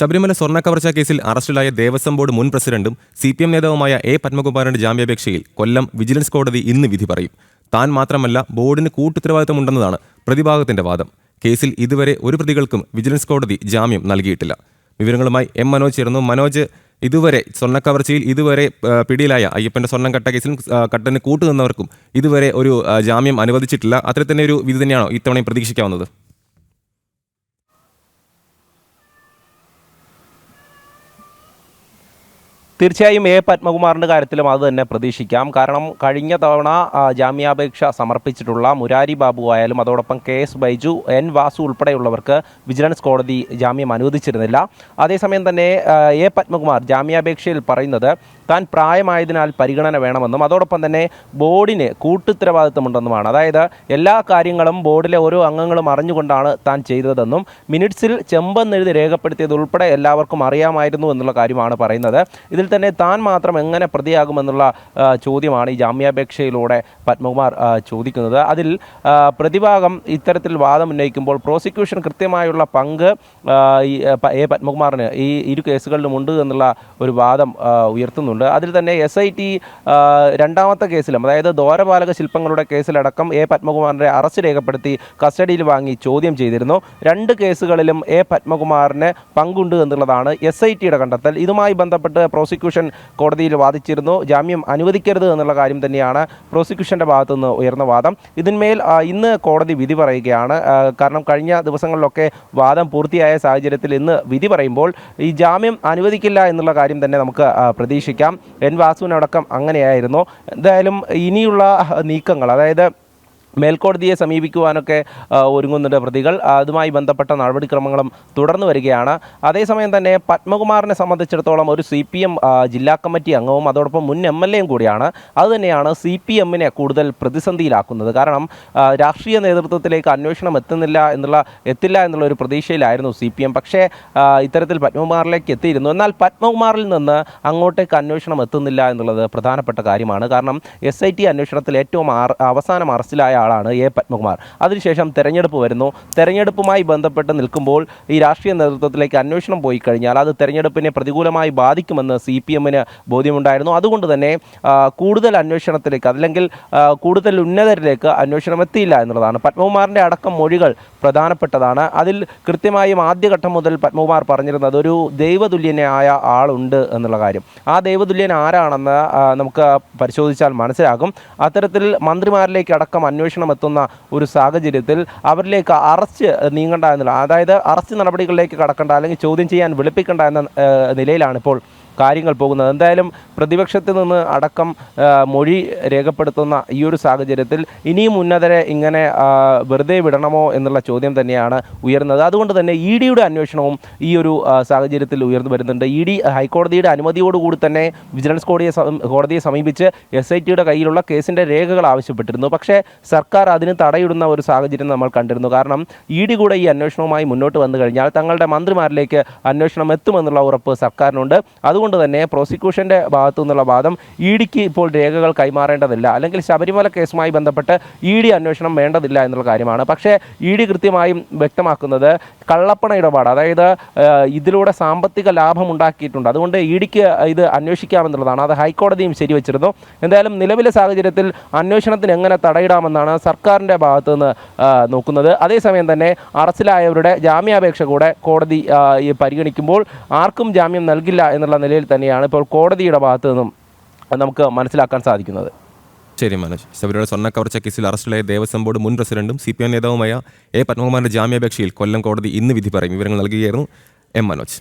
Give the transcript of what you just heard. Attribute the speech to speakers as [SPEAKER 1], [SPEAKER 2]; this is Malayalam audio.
[SPEAKER 1] ശബരിമല സ്വർണ്ണക്കവർച്ചാ കേസിൽ അറസ്റ്റിലായ ദേവസ്വം ബോർഡ് മുൻ പ്രസിഡന്റും CPM നേതാവുമായ A. പത്മകുമാറിന്റെ ജാമ്യാപേക്ഷയിൽ കൊല്ലം വിജിലൻസ് കോടതി ഇന്ന് വിധി പറയും. താൻ മാത്രമല്ല ബോർഡിന് കൂട്ടുത്തരവാദിത്തമുണ്ടെന്നതാണ് പ്രതിഭാഗത്തിന്റെ വാദം. കേസിൽ ഇതുവരെ ഒരു പ്രതികൾക്കും വിജിലൻസ് കോടതി ജാമ്യം നൽകിയിട്ടില്ല. വിവരങ്ങളുമായി M. മനോജ് ചേർന്നു. മനോജ്, ഇതുവരെ സ്വർണ്ണക്കവർച്ചയിൽ ഇതുവരെ പിടിയിലായ അയ്യപ്പന്റെ സ്വർണ്ണം കട്ട കേസിലും കട്ടന് കൂട്ടുനിന്നവർക്കും ഇതുവരെ ഒരു ജാമ്യം അനുവദിച്ചിട്ടില്ല. അത്ര തന്നെ ഒരു വിധി തന്നെയാണോ ഇത്തവണയും പ്രതീക്ഷിക്കാവുന്നത്?
[SPEAKER 2] തീർച്ചയായും A. പത്മകുമാറിൻ്റെ കാര്യത്തിലും അത് തന്നെ പ്രതീക്ഷിക്കാം. കാരണം കഴിഞ്ഞ തവണ ജാമ്യാപേക്ഷ സമർപ്പിച്ചിട്ടുള്ള മുരാരി ബാബു ആയാലും അതോടൊപ്പം KS ബൈജു, N. വാസു ഉൾപ്പെടെയുള്ളവർക്ക് വിജിലൻസ് കോടതി ജാമ്യം അനുവദിച്ചിരുന്നില്ല. അതേസമയം തന്നെ A. പത്മകുമാർ ജാമ്യാപേക്ഷയിൽ പറയുന്നത് താൻ പ്രായമായതിനാൽ പരിഗണന വേണമെന്നും അതോടൊപ്പം തന്നെ ബോർഡിന് കൂട്ടുത്തരവാദിത്തമുണ്ടെന്നുമാണ്. അതായത് എല്ലാ കാര്യങ്ങളും ബോർഡിലെ ഓരോ അംഗങ്ങളും അറിഞ്ഞുകൊണ്ടാണ് താൻ ചെയ്തതെന്നും മിനിറ്റ്സിൽ ചെമ്പെന്നെഴുതി രേഖപ്പെടുത്തിയത് ഉൾപ്പെടെ എല്ലാവർക്കും അറിയാമായിരുന്നു എന്നുള്ള കാര്യമാണ് പറയുന്നത്. ഇതിൽ തന്നെ താൻ മാത്രം എങ്ങനെ പ്രതിയാകുമെന്നുള്ള ചോദ്യമാണ് ഈ ജാമ്യാപേക്ഷയിലൂടെ പത്മകുമാർ ചോദിക്കുന്നത്. അതിൽ പ്രതിഭാഗം ഇത്തരത്തിൽ വാദം ഉന്നയിക്കുമ്പോൾ പ്രോസിക്യൂഷൻ കൃത്യമായുള്ള പങ്ക് A. പത്മകുമാറിന് ഈ ഇരു കേസുകളിലും ഉണ്ട് എന്നുള്ള ഒരു വാദം ഉയർത്തുന്നുണ്ട്. അതിൽ തന്നെ SIT രണ്ടാമത്തെ കേസിലും, അതായത് ദ്വാരപാലക ശില്പങ്ങളുടെ കേസിലടക്കം A. പത്മകുമാറിൻ്റെ അറസ്റ്റ് രേഖപ്പെടുത്തി കസ്റ്റഡിയിൽ വാങ്ങി ചോദ്യം ചെയ്തിരുന്നു. രണ്ട് കേസുകളിലും A. പത്മകുമാറിന് പങ്കുണ്ട് എന്നുള്ളതാണ് SITയുടെ കണ്ടെത്തൽ. ഇതുമായി ബന്ധപ്പെട്ട് പ്രോസിക്യൂഷൻ കോടതിയിൽ വാദിച്ചിരുന്നു. ജാമ്യം അനുവദിക്കരുത് എന്നുള്ള കാര്യം തന്നെയാണ് പ്രോസിക്യൂഷൻ്റെ ഭാഗത്തു നിന്ന് ഉയർന്ന വാദം. ഇതിന്മേൽ ഇന്ന് കോടതി വിധി പറയുകയാണ്. കാരണം കഴിഞ്ഞ ദിവസങ്ങളിലൊക്കെ വാദം പൂർത്തിയായ സാഹചര്യത്തിൽ ഇന്ന് വിധി പറയുമ്പോൾ ഈ ജാമ്യം അനുവദിക്കില്ല എന്നുള്ള കാര്യം തന്നെ നമുക്ക് പ്രതീക്ഷിക്കാം. N. വാസുവിനടക്കം അങ്ങനെയായിരുന്നു. എന്തായാലും ഇനിയുള്ള നീക്കങ്ങൾ, അതായത് മേൽക്കോടതിയെ സമീപിക്കുവാനൊക്കെ ഒരുങ്ങുന്നുണ്ട് പ്രതികൾ. അതുമായി ബന്ധപ്പെട്ട നടപടിക്രമങ്ങളും തുടർന്നു വരികയാണ്. അതേസമയം തന്നെ പത്മകുമാറിനെ സംബന്ധിച്ചിടത്തോളം ഒരു CPM ജില്ലാ കമ്മിറ്റി അംഗവും അതോടൊപ്പം മുൻ MLA കൂടിയാണ്. അതുതന്നെയാണ് CPMനെ കൂടുതൽ പ്രതിസന്ധിയിലാക്കുന്നത്. കാരണം രാഷ്ട്രീയ നേതൃത്വത്തിലേക്ക് അന്വേഷണം എത്തില്ല എന്നുള്ള ഒരു പ്രതീക്ഷയിലായിരുന്നു CPM. പക്ഷേ ഇത്തരത്തിൽ പത്മകുമാറിലേക്ക് എത്തിയിരുന്നു. എന്നാൽ പത്മകുമാറിൽ നിന്ന് അങ്ങോട്ടേക്ക് അന്വേഷണം എത്തുന്നില്ല എന്നുള്ളത് പ്രധാനപ്പെട്ട കാര്യമാണ്. കാരണം SIT അന്വേഷണത്തിൽ ഏറ്റവും അവസാനം അറസ്റ്റിലായ ആളാണ് A. പത്മകുമാർ. അതിനുശേഷം തെരഞ്ഞെടുപ്പ് വരുന്നു. തെരഞ്ഞെടുപ്പുമായി ബന്ധപ്പെട്ട് നിൽക്കുമ്പോൾ ഈ രാഷ്ട്രീയ നേതൃത്വത്തിലേക്ക് അന്വേഷണം പോയി കഴിഞ്ഞാൽ അത് തെരഞ്ഞെടുപ്പിനെ പ്രതികൂലമായി ബാധിക്കുമെന്ന് CPMന് ബോധ്യമുണ്ടായിരുന്നു. അതുകൊണ്ട് തന്നെ കൂടുതൽ അന്വേഷണത്തിലേക്ക് അല്ലെങ്കിൽ കൂടുതൽ ഉന്നതരിലേക്ക് അന്വേഷണം എത്തിയില്ല എന്നുള്ളതാണ്. പത്മകുമാറിൻ്റെ അടക്കം മൊഴികൾ പ്രധാനപ്പെട്ടതാണ്. അതിൽ കൃത്യമായും ആദ്യഘട്ടം മുതൽ പത്മകുമാർ പറഞ്ഞിരുന്നത് ഒരു ദൈവതുല്യനായ ആളുണ്ട് എന്നുള്ള കാര്യം. ആ ദൈവതുല്യൻ ആരാണെന്ന് നമുക്ക് പരിശോധിച്ചാൽ മനസ്സിലാകും. അത്തരത്തിൽ മന്ത്രിമാരിലേക്ക് അടക്കം അന്വേഷണം എത്തുന്ന ഒരു സാഹചര്യത്തിൽ അവരിലേക്ക് അറസ്റ്റ് നീങ്ങണ്ട എന്നുള്ള, അതായത് അറസ്റ്റ് നടപടികളിലേക്ക് കടക്കണ്ട അല്ലെങ്കിൽ ചോദ്യം ചെയ്യാൻ വിളിപ്പിക്കേണ്ട എന്ന നിലയിലാണ് ഇപ്പോൾ കാര്യങ്ങൾ പോകുന്നത്. എന്തായാലും പ്രതിപക്ഷത്തിൽ നിന്ന് അടക്കം മൊഴി രേഖപ്പെടുത്തുന്ന ഈ ഒരു സാഹചര്യത്തിൽ ഇനിയും ഉന്നതരെ ഇങ്ങനെ വെറുതെ വിടണമോ എന്നുള്ള ചോദ്യം തന്നെയാണ് ഉയർന്നത്. അതുകൊണ്ട് തന്നെ EDയുടെ അന്വേഷണവും ഈ ഒരു സാഹചര്യത്തിൽ ഉയർന്നു വരുന്നുണ്ട്. ED ഹൈക്കോടതിയുടെ അനുമതിയോടുകൂടി തന്നെ വിജിലൻസ് കോടതിയെ സമീപിച്ച് SITയുടെ കയ്യിലുള്ള കേസിൻ്റെ രേഖകൾ ആവശ്യപ്പെട്ടിരുന്നു. പക്ഷേ സർക്കാർ അതിന് തടയിടുന്ന ഒരു സാഹചര്യം നമ്മൾ കണ്ടിരുന്നു. കാരണം ED കൂടെ ഈ അന്വേഷണവുമായി മുന്നോട്ട് വന്നു കഴിഞ്ഞാൽ തങ്ങളുടെ മന്ത്രിമാരിലേക്ക് അന്വേഷണം എത്തുമെന്നുള്ള ഉറപ്പ് സർക്കാരിനുണ്ട്. അതുകൊണ്ട് തന്നെ പ്രോസിക്യൂഷൻ്റെ ഭാഗത്തു നിന്നുള്ള വാദം EDക്ക് ഇപ്പോൾ രേഖകൾ കൈമാറേണ്ടതില്ല, അല്ലെങ്കിൽ ശബരിമല കേസുമായി ബന്ധപ്പെട്ട് ED അന്വേഷണം വേണ്ടതില്ല എന്നുള്ള കാര്യമാണ്. പക്ഷേ ED കൃത്യമായും വ്യക്തമാക്കുന്നത് കള്ളപ്പണ ഇടപാട്, അതായത് ഇതിലൂടെ സാമ്പത്തിക ലാഭം ഉണ്ടാക്കിയിട്ടുണ്ട്, അതുകൊണ്ട് EDക്ക് ഇത് അന്വേഷിക്കാമെന്നുള്ളതാണ്. അത് ഹൈക്കോടതിയും ശരിവച്ചിരുന്നു. എന്തായാലും നിലവിലെ സാഹചര്യത്തിൽ അന്വേഷണത്തിന് എങ്ങനെ തടയിടാമെന്നാണ് സർക്കാരിൻ്റെ ഭാഗത്തു നിന്ന് നോക്കുന്നത്. അതേസമയം തന്നെ അറസ്റ്റിലായവരുടെ ജാമ്യാപേക്ഷ കൂടെ കോടതി പരിഗണിക്കുമ്പോൾ ആർക്കും ജാമ്യം നൽകില്ല എന്നുള്ള നിലയിൽ തന്നെയാണ് ഇപ്പോൾ കോടതിയുടെ ഭാഗത്തു നിന്നും നമുക്ക് മനസ്സിലാക്കാൻ സാധിക്കുന്നത്.
[SPEAKER 1] ശരി മനോജ്. ശബരിമല സ്വർണ്ണക്കവർച്ച കേസിൽ അറസ്റ്റിലായ ദേവസ്വം ബോർഡ് മുൻ പ്രസിഡന്റും CPM നേതാവുമായ A. പത്മകുമാറിന്റെ ജാമ്യാപേക്ഷയിൽ കൊല്ലം കോടതി ഇന്ന് വിധി പറയും. വിവരങ്ങൾ നൽകുകയായിരുന്നു M. മനോജ്.